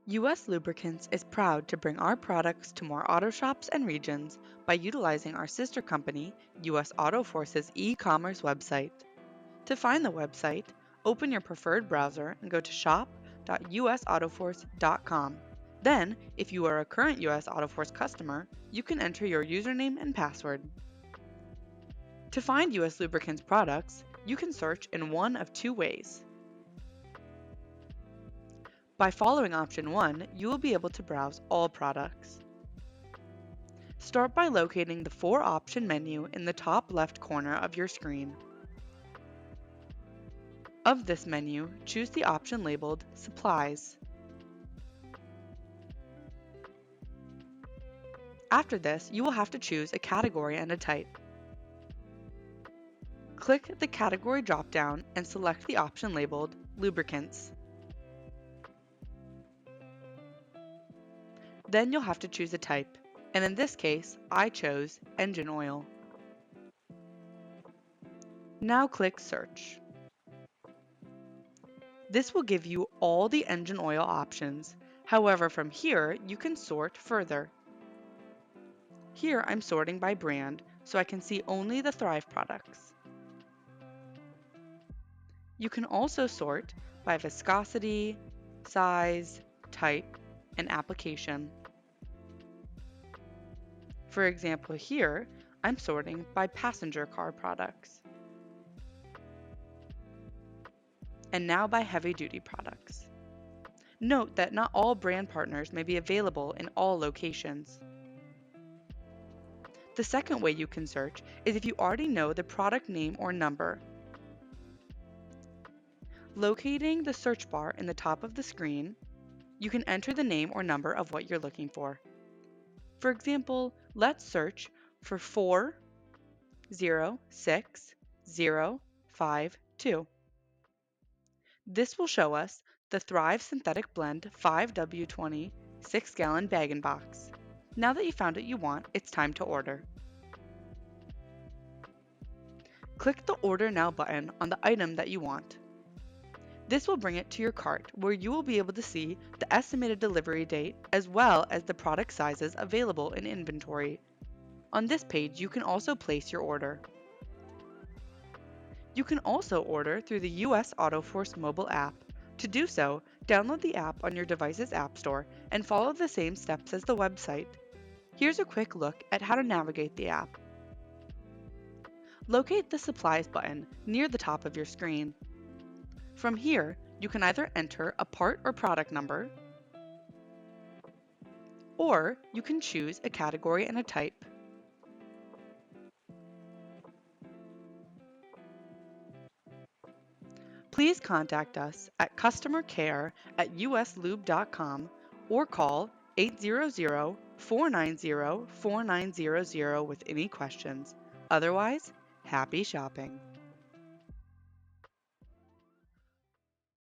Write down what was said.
US Lubricants is proud to bring our products to more auto shops and regions by utilizing our sister company, US AutoForce's e-commerce website. To find the website, open your preferred browser and go to shop.usautoforce.com. Then, if you are a current US AutoForce customer, you can enter your username and password. To find US Lubricants products, you can search in one of two ways. By following option 1, you will be able to browse all products. Start by locating the 4-option menu in the top left corner of your screen. Of this menu, choose the option labeled Supplies. After this, you will have to choose a category and a type. Click the category drop-down and select the option labeled Lubricants. Then you'll have to choose a type, and in this case, I chose engine oil. Now click Search. This will give you all the engine oil options. However, from here, you can sort further. Here I'm sorting by brand, so I can see only the Thrive products. You can also sort by viscosity, size, type, and application. For example, here, I'm sorting by passenger car products. And now by heavy-duty products. Note that not all brand partners may be available in all locations. The second way you can search is if you already know the product name or number. Locating the search bar in the top of the screen, you can enter the name or number of what you're looking for. For example, let's search for 406052. This will show us the Thrive Synthetic Blend 5W20 6-gallon bag-in-box. Now that you found what you want, it's time to order. Click the Order Now button on the item that you want. This will bring it to your cart, where you will be able to see the estimated delivery date as well as the product sizes available in inventory. On this page, you can also place your order. You can also order through the US AutoForce mobile app. To do so, download the app on your device's app store and follow the same steps as the website. Here's a quick look at how to navigate the app. Locate the Supplies button near the top of your screen. From here, you can either enter a part or product number, or you can choose a category and a type. Please contact us at customercare@uslube.com or call 800-490-4900 with any questions. Otherwise, happy shopping!